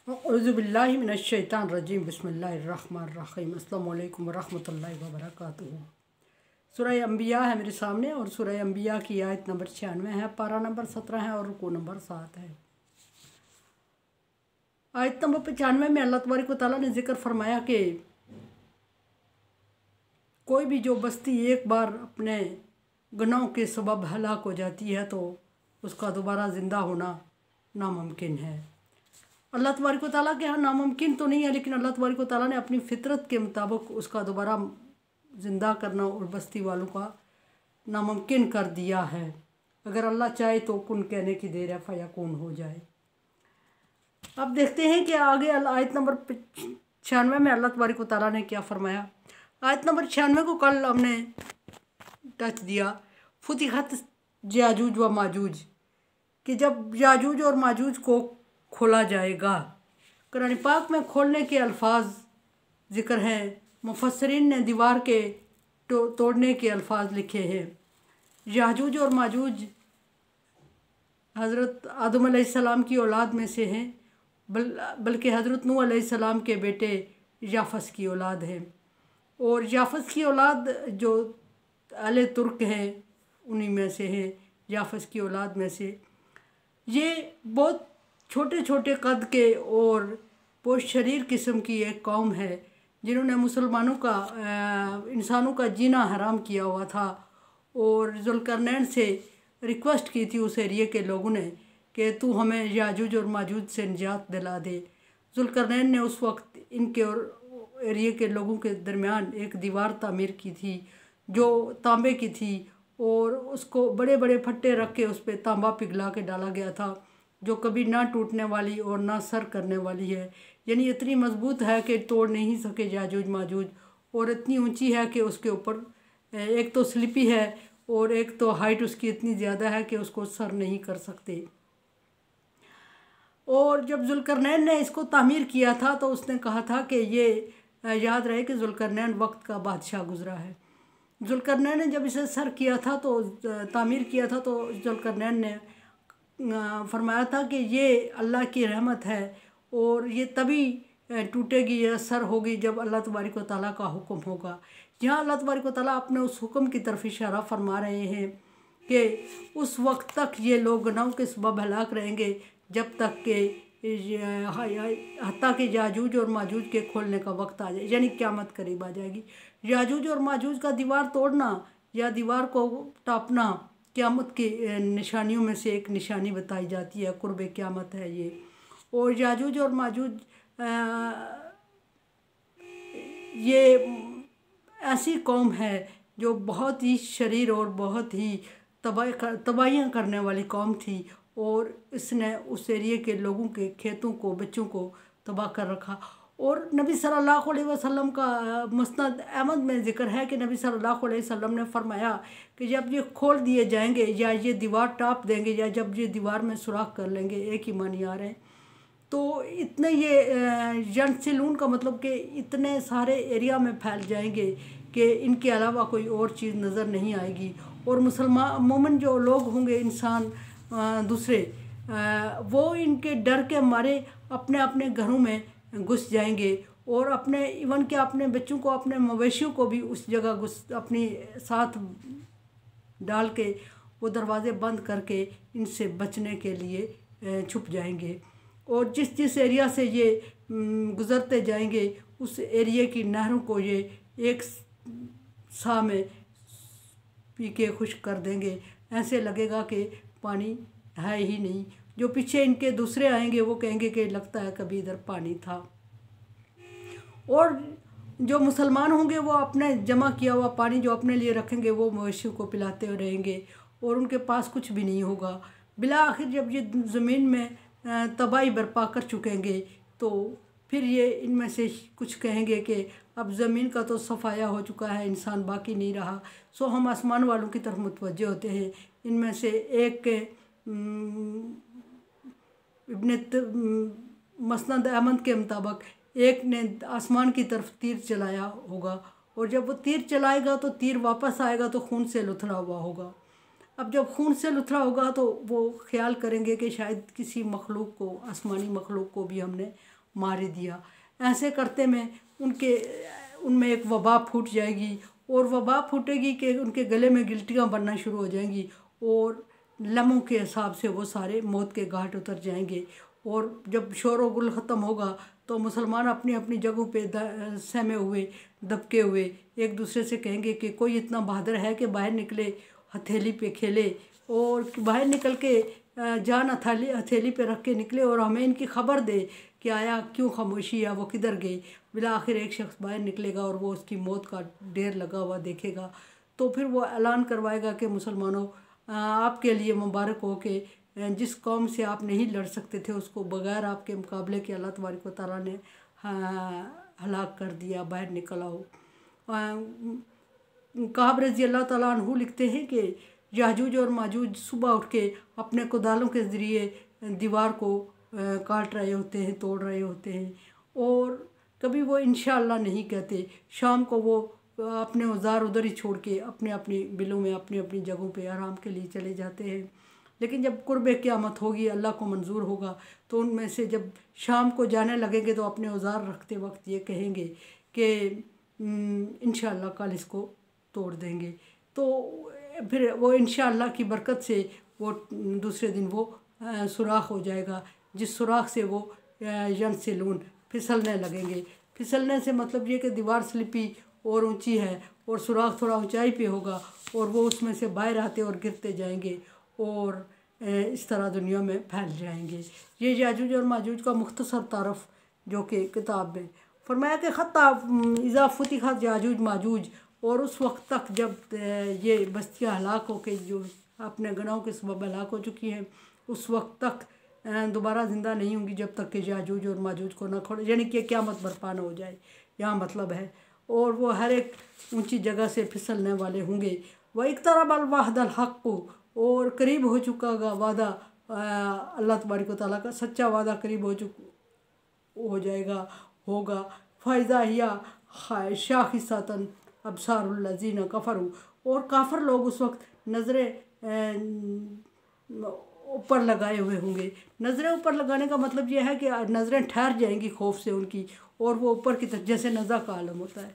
औज़ुबिल्लाहि मिनश्शैतानिर्रजीम बिस्मिल्लाहिर्रहमानिर्रहीम अस्सलामु अलैकुम वरहमतुल्लाहि वबरकातुहू। सूरह अंबिया है मेरे सामने और सूरह अंबिया की आयत नंबर 96 है, पारा नंबर 17 है और रुकू नंबर 7 है। आयत नंबर 95 में अल्लाह तबारक व तआला ने जिक्र फरमाया कि कोई भी जो बस्ती एक बार अपने गुनाहों के सबब हलाक हो जाती है तो उसका दोबारा ज़िंदा होना नामुमकिन है। अल्लाह तबारक व तआला के यहाँ नामुमकिन तो नहीं है, लेकिन अल्लाह तबारक व तआला ने अपनी फितरत के मुताबिक उसका दोबारा ज़िंदा करना और बस्ती वालों का नामुमकिन कर दिया है। अगर अल्लाह चाहे तो कुन कहने की देर है फयकून हो जाए। अब देखते हैं कि आगे आयत नंबर 96 में अल्लाह तबारक व तआला ने क्या फरमाया। आयत नंबर 96 को कल हमने टच दिया, फुतिहत याजूज व माजूज, कि जब याजूज और माजूज को खोला जाएगा। कुरान पाक में खोलने के अल्फाज ज़िक्र हैं, मुफस्सरीन ने दीवार के तोड़ने के अल्फाज लिखे हैं। याजूज और माजूज हज़रत आदम अलैहिस्सलाम की औलाद में से हैं, बल्कि हज़रत नूह अलैहिस्सलाम के बेटे याफस की औलाद हैं। और याफस की औलाद जो अहले तुर्क हैं उन्हीं में से हैं, याफस की औलाद में से। ये बहुत छोटे छोटे कद के और बहुत शरीर किस्म की एक कौम है जिन्होंने मुसलमानों का इंसानों का जीना हराम किया हुआ था। और ज़ुल्करनैन से रिक्वेस्ट की थी उस एरिए के लोगों ने कि तू हमें याजूज और माजूज से निजात दिला दे। ज़ुल्करनैन ने उस वक्त इनके और एरिए के लोगों के दरमियान एक दीवार तामीर की थी जो तांबे की थी, और उसको बड़े बड़े फट्टे रख के उस पर तांबा पिघला के डाला गया था जो कभी ना टूटने वाली और ना सर करने वाली है। यानी इतनी मजबूत है कि तोड़ नहीं सके याजूज माजूज, और इतनी ऊंची है कि उसके ऊपर एक तो स्लिपी है और एक तो हाइट उसकी इतनी ज़्यादा है कि उसको सर नहीं कर सकते। और जब ज़ुल्करनैन ने इसको तामीर किया था तो उसने कहा था कि ये याद रहे कि ज़ुल्करनैन वक्त का बादशाह गुजरा है। ज़ुल्करनैन ने जब इसे सर किया था तो तामीर किया था तो ज़ुल्करनैन ने फरमाया था कि ये अल्लाह की रहमत है और ये तभी टूटेगी या सर होगी जब अल्लाह तबारक व तआला का हुक्म होगा। यहाँ अल्लाह तबारक व तआला अपने उस हुक्म की तरफ इशारा फरमा रहे हैं कि उस वक्त तक ये लोग गुनाहों के सबब हलाक रहेंगे जब तक कि हत्ता कि याजूज और माजूज के खोलने का वक्त आ जाए, यानी क़यामत करीब आ जाएगी। याजूज और माजूज का दीवार तोड़ना या दीवार को टापना क़यामत की निशानियों में से एक निशानी बताई जाती है, कुर्ब क़यामत है ये। और याजूज और माजूज ये ऐसी कौम है जो बहुत ही शरीर और बहुत ही तबाहियाँ करने वाली कौम थी, और इसने उस एरिए के लोगों के खेतों को बच्चों को तबाह कर रखा। और नबी सल्लल्लाहु अलैहि वसल्लम का मुस्नद अहमद में ज़िक्र है कि नबी सल्लल्लाहु अलैहि वसल्लम ने फरमाया कि जब ये खोल दिए जाएंगे या ये दीवार टाप देंगे या जब ये दीवार में सुराख कर लेंगे, एक ही मानी आ रहे हैं, तो इतने ये जनसिलून का मतलब कि इतने सारे एरिया में फैल जाएंगे कि इनके अलावा कोई और चीज़ नज़र नहीं आएगी। और मुसलमान मोमिन जो लोग होंगे इंसान दूसरे वो इनके डर के मारे अपने अपने घरों में घुस जाएंगे और अपने इवन के अपने बच्चों को अपने मवेशियों को भी उस जगह घुस अपनी साथ डाल के वो दरवाज़े बंद करके इनसे बचने के लिए छुप जाएंगे। और जिस जिस एरिया से ये गुज़रते जाएंगे उस एरिया की नहरों को ये एक साह में पी के खुश्क कर देंगे। ऐसे लगेगा कि पानी है ही नहीं। जो पीछे इनके दूसरे आएंगे वो कहेंगे कि लगता है कभी इधर पानी था। और जो मुसलमान होंगे वो अपने जमा किया हुआ पानी जो अपने लिए रखेंगे वो मवेशियों को पिलाते रहेंगे और उनके पास कुछ भी नहीं होगा। बिला आखिर जब ये ज़मीन में तबाही बर्पा कर चुकेंगे तो फिर ये इनमें से कुछ कहेंगे कि अब ज़मीन का तो सफाया हो चुका है, इंसान बाकी नहीं रहा, सो हम आसमान वालों की तरफ मुतवज्जे होते हैं। इनमें से एक के इब्न मसनद अहमद के मुताबिक एक ने आसमान की तरफ तीर चलाया होगा और जब वो तीर चलाएगा तो तीर वापस आएगा तो खून से लुथड़ा हुआ होगा। अब जब खून से लुथरा होगा तो वो ख्याल करेंगे कि शायद किसी मखलूक को, आसमानी मखलूक को भी हमने मार ही दिया। ऐसे करते में उनमें एक वबा फूट जाएगी, और वबा फूटेगी कि उनके गले में गिल्टियाँ बनना शुरू हो जाएंगी, और लम्हों के हिसाब से वो सारे मौत के घाट उतर जाएंगे। और जब शोर व गुल ख़त्म होगा तो मुसलमान अपनी अपनी जगहों पे सहमे हुए, दबके हुए एक दूसरे से कहेंगे कि कोई इतना बहादुर है कि बाहर निकले, हथेली पे खेले, और बाहर निकल के जान हथेली पे रख के निकले और हमें इनकी खबर दे कि आया क्यों खामोशी, या वो किधर गई। बिला आखिर एक शख्स बाहर निकलेगा और वो उसकी मौत का ढेर लगा हुआ देखेगा, तो फिर वो ऐलान करवाएगा कि मुसलमानों, आपके लिए मुबारक हो कि जिस कौम से आप नहीं लड़ सकते थे उसको बग़ैर आपके मुकाबले के अल्लाह तबारक व तआला ने हलाक कर दिया, बाहर निकल आओ। काब रज़ी अल्लाह ताला अन्हु लिखते हैं कि याजूज और माजूज सुबह उठ के अपने कुदालों के ज़रिए दीवार को काट रहे होते हैं, तोड़ रहे होते हैं, और कभी वो इंशाअल्लाह नहीं कहते। शाम को वो अपने औजार उधर ही छोड़ के अपने अपनी बिलों में, अपनी अपनी जगहों पे आराम के लिए चले जाते हैं। लेकिन जब कुर्ब क़यामत होगी, अल्लाह को मंजूर होगा, तो उनमें से जब शाम को जाने लगेंगे तो अपने औजार रखते वक्त ये कहेंगे कि इंशाअल्लाह कल इसको तोड़ देंगे। तो फिर वो इंशाअल्लाह की बरकत से वो दूसरे दिन वो सुराख हो जाएगा, जिस सुराख से वो यनसिलून फिसलने लगेंगे। फिसलने से मतलब ये कि दीवार स्लिपी और ऊंची है और सुराख थोड़ा ऊंचाई पे होगा, और वो उसमें से बाहर आते और गिरते जाएंगे और इस तरह दुनिया में फैल जाएंगे। ये याजूज और माजूज का मुख्तसर तारफ़ जो कि किताब में फरमाया कि ख़त्ता इज़ा फुतिहत याजूज माजूज, और उस वक्त तक जब ये बस्तियाँ हलाक हो के जो अपने गुनाहों के सबब हलाक हो चुकी हैं, उस वक्त तक दोबारा ज़िंदा नहीं होंगी जब तक कि याजूज और माजूज को न खोले, यानी कि क़यामत बर्पा न हो जाए, यहाँ मतलब है। और वो हर एक ऊंची जगह से फिसलने वाले होंगे। वह इक़्तरबल वअदल हक़्क़ु, और करीब हो चुका होगा वादा, अल्लाह तबारक व तआला का सच्चा वादा करीब हो जाएगा, होगा। फ़इज़ा हिया शाख़िसतन अब्सारुल लज़ीना कफ़रू, और काफ़िर लोग उस वक्त नज़रें ऊपर लगाए हुए होंगे। नज़रें ऊपर लगाने का मतलब यह है कि नज़रें ठहर जाएंगी खौफ से उनकी, और वो ऊपर की तरफ, जैसे नज़ा का आलम होता है,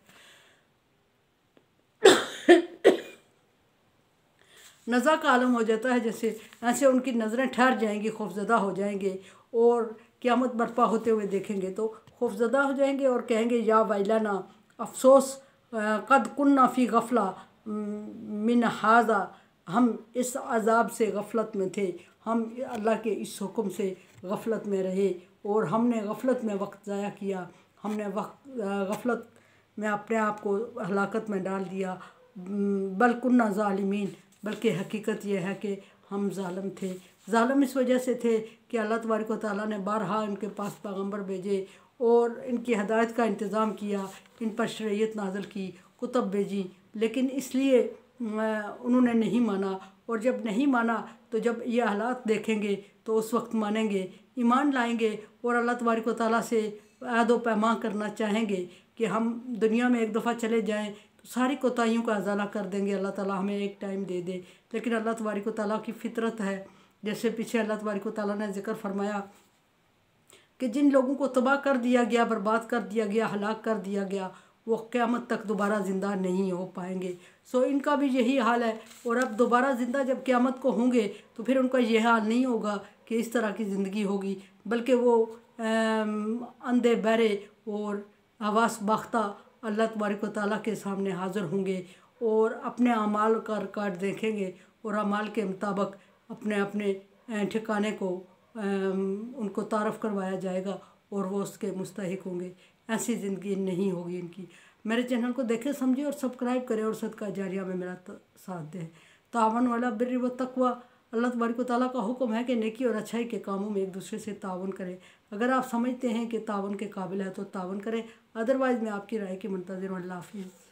नज़ा का आलम हो जाता है जैसे, ऐसे उनकी नज़रें ठहर जाएंगी, खौफज़दा हो जाएंगे, और क़यामत बर्पा होते हुए देखेंगे तो खौफज़दा हो जाएंगे और कहेंगे या वैलाना, अफसोस, कद कुन्ना फ़ी गफ़ला मिन हाज़ा, हम इस अज़ाब से गफ़लत में थे, हम अल्लाह के इस हुक्म से गफ़लत में रहे, और हमने गफ़लत में वक्त ज़ाया किया, हमने गफ़लत में अपने आप को हलाकत में डाल दिया। बल कुन्ना ज़ालिमीन, बल्कि हकीकत यह है कि हम ज़ालिम थे। ज़ालिम इस वजह से थे कि अल्लाह तबारक व तआला ने बारहा इनके पास पैगम्बर भेजे और इनकी हिदायत का इंतज़ाम किया, इन पर शरीयत नाज़िल की, कुतुब भेजी, लेकिन इसलिए उन्होंने नहीं माना। और जब नहीं माना तो जब ये हालात देखेंगे तो उस वक्त मानेंगे, ईमान लाएंगे, और अल्लाह तबारक व तआला से अहद व पैमान करना चाहेंगे कि हम दुनिया में एक दफ़ा चले जाएं तो सारी कोताहियों का अज़ाला कर देंगे, अल्लाह ताला हमें एक टाइम दे दे। लेकिन अल्लाह तबारक व तआला की फ़ितरत है, जैसे पीछे अल्लाह तबारक व तआला ने ज़िक्र फरमाया कि जिन लोगों को तबाह कर दिया गया, बर्बाद कर दिया गया, हलाक कर दिया गया, वो क़यामत तक दोबारा ज़िंदा नहीं हो पाएंगे। सो इनका भी यही हाल है। और अब दोबारा ज़िंदा जब क़यामत को होंगे तो फिर उनका यह हाल नहीं होगा कि इस तरह की ज़िंदगी होगी, बल्कि वो अंधे बहरे और हवास बाख्ता अल्लाह तबारक व तआला के सामने हाज़िर होंगे और अपने अमाल का रिकॉर्ड देखेंगे, और अमाल के मुताबिक अपने अपने ठिकाने को उनको तारफ़ करवाया जाएगा और वो उसके मुस्तहिक होंगे। ऐसी ज़िंदगी नहीं होगी इनकी। मेरे चैनल को देखें, समझें और सब्सक्राइब करें, और सदका जारिया में मेरा साथ दें। तावन वाला बिर्र व तक़वा, अल्लाह तबारक व तआला का हुक्म है कि नेकी और अच्छाई के कामों में एक दूसरे से तावन करें। अगर आप समझते हैं कि तावन के काबिल है तो तावन करें, अदरवाइज़ मैं आपकी राय की मुंतज़िर हूं। अल्लाह हाफ़िज़।